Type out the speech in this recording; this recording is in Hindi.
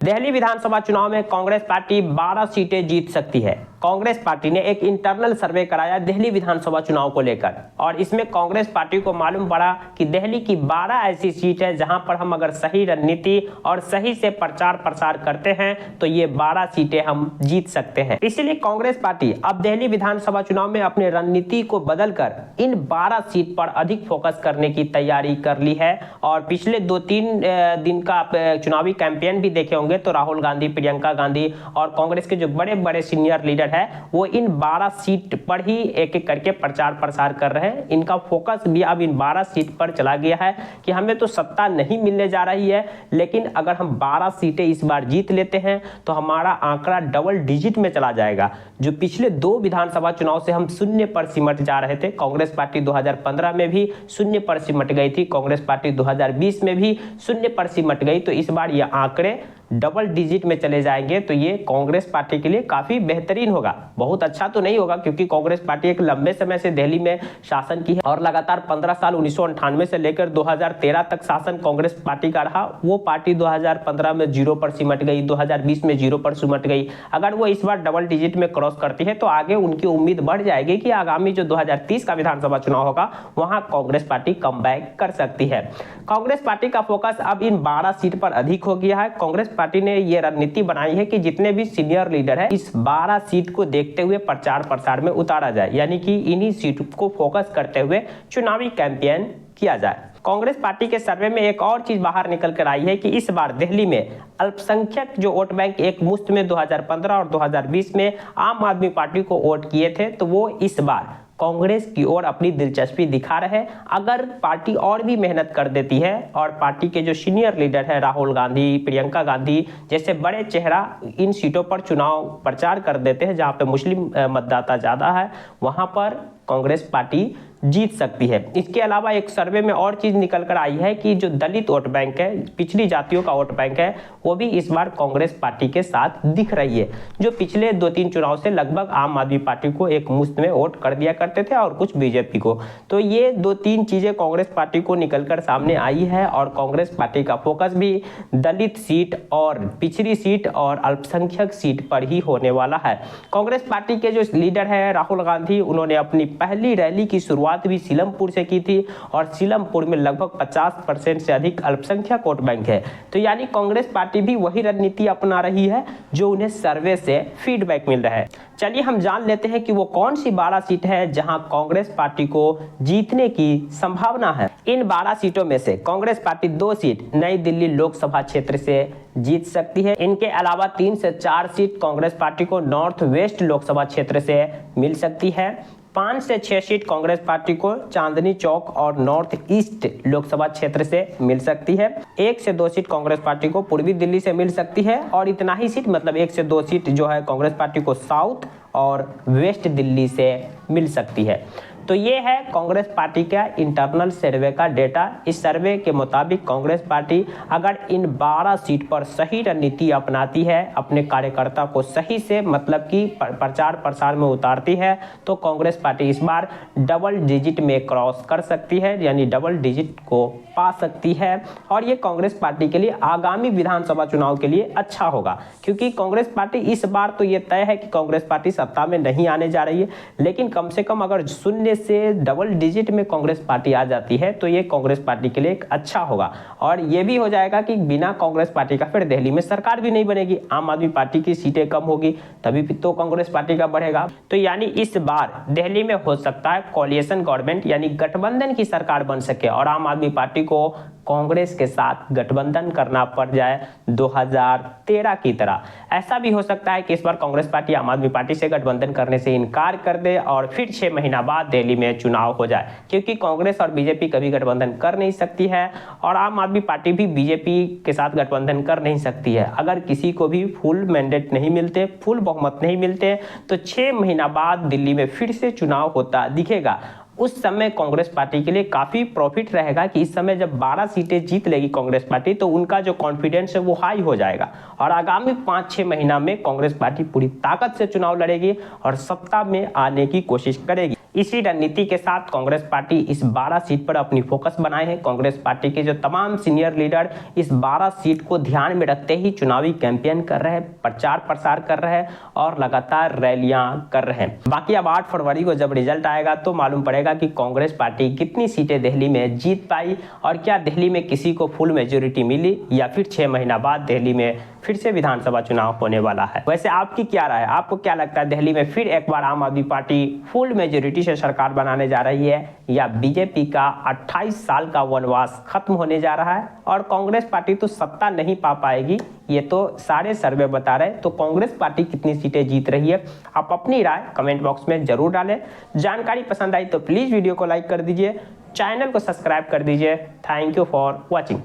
दिल्ली विधानसभा चुनाव में कांग्रेस पार्टी 12 सीटें जीत सकती है। कांग्रेस पार्टी ने एक इंटरनल सर्वे कराया दिल्ली विधानसभा चुनाव को लेकर और इसमें कांग्रेस पार्टी को मालूम पड़ा कि दिल्ली की 12 ऐसी सीट है जहां पर हम अगर सही रणनीति और सही से प्रचार प्रसार करते हैं तो ये 12 सीटें हम जीत सकते हैं। इसीलिए कांग्रेस पार्टी अब दिल्ली विधानसभा चुनाव में अपने रणनीति को बदलकर इन 12 सीट पर अधिक फोकस करने की तैयारी कर ली है। और पिछले 2-3 दिन का चुनावी कैंपेन भी देखे होंगे तो राहुल गांधी, प्रियंका गांधी और कांग्रेस के जो बड़े बड़े सीनियर लीडर है वो इन 12 सीट पर ही एक एक करके प्रचार प्रसार कर रहे हैं। इनका फोकस भी अब इन 12 सीट पर चला गया है कि हमें तो सत्ता नहीं मिलने जा रही है, लेकिन अगर हम 12 सीटें इस बार जीत लेते हैं तो हमारा आंकड़ा डबल डिजिट में चला जाएगा। जो पिछले 2 विधानसभा चुनाव से हम शून्य पर सिमट जा रहे थे, कांग्रेस पार्टी 2015 में भी शून्य पर सिमट गई थी, कांग्रेस पार्टी 2020 में भी शून्य पर सिमट गई, तो इस बार ये आंकड़े डबल डिजिट में चले जाएंगे। तो ये कांग्रेस पार्टी के लिए काफी बेहतरीन होगा। बहुत अच्छा तो नहीं होगा क्योंकि कांग्रेस पार्टी एक लंबे समय से दिल्ली में शासन की है और लगातार 15 साल 1998 से लेकर 2013 तक शासन कांग्रेस पार्टी का रहा। वो पार्टी 2015 में 0 पर सिमट गई, 2020 में 0 पर सिमट गई। अगर वो इस बार डबल डिजिट में क्रॉस करती है तो आगे उनकी उम्मीद बढ़ जाएगी कि आगामी जो 2030 का विधानसभा चुनाव होगा वहां कांग्रेस पार्टी कमबैक कर सकती है। कांग्रेस पार्टी का फोकस अब इन 12 सीट पर अधिक हो गया है। कांग्रेस पार्टी ने यह रणनीति बनाई है कि जितने भी सीनियर लीडर है इस 12 सीट को देखते हुए प्रचार प्रसार में उतारा जाए, यानी कि इन्हीं सीट को फोकस करते हुए चुनावी कैंपेन किया जाए। कांग्रेस पार्टी के सर्वे में एक और चीज बाहर निकल कर आई है कि इस बार दिल्ली में अल्पसंख्यक जो वोट बैंक एक मुश्त में 2015 और 2020 में आम आदमी पार्टी को वोट किए थे, तो वो इस बार कांग्रेस की ओर अपनी दिलचस्पी दिखा रहे हैं। अगर पार्टी और भी मेहनत कर देती है और पार्टी के जो सीनियर लीडर है राहुल गांधी, प्रियंका गांधी जैसे बड़े चेहरा इन सीटों पर चुनाव प्रचार कर देते हैं जहां पे मुस्लिम मतदाता ज्यादा है, वहां पर कांग्रेस पार्टी जीत सकती है। इसके अलावा एक सर्वे में और चीज निकल कर आई है कि जो दलित वोट बैंक है, पिछड़ी जातियों का वोट बैंक है, वो भी इस बार कांग्रेस पार्टी के साथ दिख रही है। जो पिछले 2-3 चुनाव से लगभग आम आदमी पार्टी को एक मुश्त में वोट कर दिया करते थे और कुछ बीजेपी को। तो ये 2-3 चीजें कांग्रेस पार्टी को निकल कर सामने आई है और कांग्रेस पार्टी का फोकस भी दलित सीट और पिछड़ी सीट और अल्पसंख्यक सीट पर ही होने वाला है। कांग्रेस पार्टी के जो लीडर है राहुल गांधी, उन्होंने अपनी पहली रैली की शुरुआत भी सीलमपुर से की थी और सीलमपुर में लगभग 50% से अधिक अल्पसंख्यक वोट बैंक है। तो यानी कांग्रेस पार्टी भी वही रणनीति अपना रही है जो उन्हें सर्वे से फीडबैक मिल रहा है। चलिए हम जान लेते हैं कि वो कौन सी 12 सीट है जहां कांग्रेस पार्टी को जीतने की संभावना है। इन 12 सीटों में से कांग्रेस पार्टी 2 सीट नई दिल्ली लोकसभा क्षेत्र से जीत सकती है। इनके अलावा 3 से 4 सीट कांग्रेस पार्टी को नॉर्थ वेस्ट लोकसभा क्षेत्र से मिल सकती है। 5 से 6 सीट कांग्रेस पार्टी को चांदनी चौक और नॉर्थ ईस्ट लोकसभा क्षेत्र से मिल सकती है। 1 से 2 सीट कांग्रेस पार्टी को पूर्वी दिल्ली से मिल सकती है और इतना ही सीट मतलब 1 से 2 सीट जो है कांग्रेस पार्टी को साउथ और वेस्ट दिल्ली से मिल सकती है। तो ये है कांग्रेस पार्टी का इंटरनल सर्वे का डेटा। इस सर्वे के मुताबिक कांग्रेस पार्टी अगर इन 12 सीट पर सही रणनीति अपनाती है, अपने कार्यकर्ता को सही से मतलब कि प्रचार प्रसार में उतारती है, तो कांग्रेस पार्टी इस बार डबल डिजिट में क्रॉस कर सकती है, यानी डबल डिजिट को पा सकती है। और ये कांग्रेस पार्टी के लिए आगामी विधानसभा चुनाव के लिए अच्छा होगा क्योंकि कांग्रेस पार्टी इस बार तो ये तय है कि कांग्रेस पार्टी सत्ता में नहीं आने जा रही है, लेकिन कम से कम अगर शून्य से डबल डिजिट में कांग्रेस पार्टी आ जाती है तो ये कांग्रेस पार्टी के लिए एक अच्छा होगा। और ये भी हो जाएगा कि बिना कांग्रेस पार्टी का फिर दिल्ली में सरकार भी नहीं बनेगी, आम आदमी पार्टी की सीटें कम होगी, तभी तो कांग्रेस पार्टी का बढ़ेगा। तो यानी इस बार दिल्ली में हो सकता है कोलिएशन गवर्नमेंट यानी गठबंधन की सरकार बन सके और आम आदमी पार्टी को कांग्रेस के साथ गठबंधन करना पड़ जाए 2013 की तरह। ऐसा भी हो सकता है कि इस बार कांग्रेस पार्टी आम आदमी पार्टी से गठबंधन करने से इनकार कर दे और फिर 6 महीना बाद दिल्ली में चुनाव हो जाए, क्योंकि कांग्रेस और बीजेपी कभी गठबंधन कर नहीं सकती है और आम आदमी पार्टी भी बीजेपी के साथ गठबंधन कर नहीं सकती है। अगर किसी को भी फुल मैंडेट नहीं मिलते, फुल बहुमत नहीं मिलते, तो 6 महीना बाद दिल्ली में फिर से चुनाव होता दिखेगा। उस समय कांग्रेस पार्टी के लिए काफी प्रॉफिट रहेगा कि इस समय जब 12 सीटें जीत लेगी कांग्रेस पार्टी तो उनका जो कॉन्फिडेंस है वो हाई हो जाएगा और आगामी 5-6 महीना में कांग्रेस पार्टी पूरी ताकत से चुनाव लड़ेगी और सत्ता में आने की कोशिश करेगी। इसी रणनीति के साथ कांग्रेस पार्टी इस 12 सीट पर अपनी फोकस बनाए हैं। कांग्रेस पार्टी के जो तमाम सीनियर लीडर इस 12 सीट को ध्यान में रखते ही चुनावी कैंपेन कर रहे हैं, प्रचार प्रसार कर रहे हैं और लगातार रैलियां कर रहे हैं। बाकी अब 8 फरवरी को जब रिजल्ट आएगा तो मालूम पड़ेगा कि कांग्रेस पार्टी कितनी सीटें दिल्ली में जीत पाई और क्या दिल्ली में किसी को फुल मेजोरिटी मिली या फिर 6 महीना बाद दिल्ली में फिर से विधानसभा चुनाव होने वाला है। वैसे आपकी क्या राय है? आपको क्या लगता है दिल्ली में फिर एक बार आम आदमी पार्टी फुल मेजोरिटी से सरकार बनाने जा रही है या बीजेपी का 28 साल का वनवास खत्म होने जा रहा है और कांग्रेस पार्टी तो सत्ता नहीं पा पाएगी? ये तो सारे सर्वे बता रहे हैं। तो कांग्रेस पार्टी कितनी सीटें जीत रही है, आप अपनी राय कमेंट बॉक्स में जरूर डालें। जानकारी पसंद आई तो प्लीज वीडियो को लाइक कर दीजिए, चैनल को सब्सक्राइब कर दीजिए। Thank you for watching.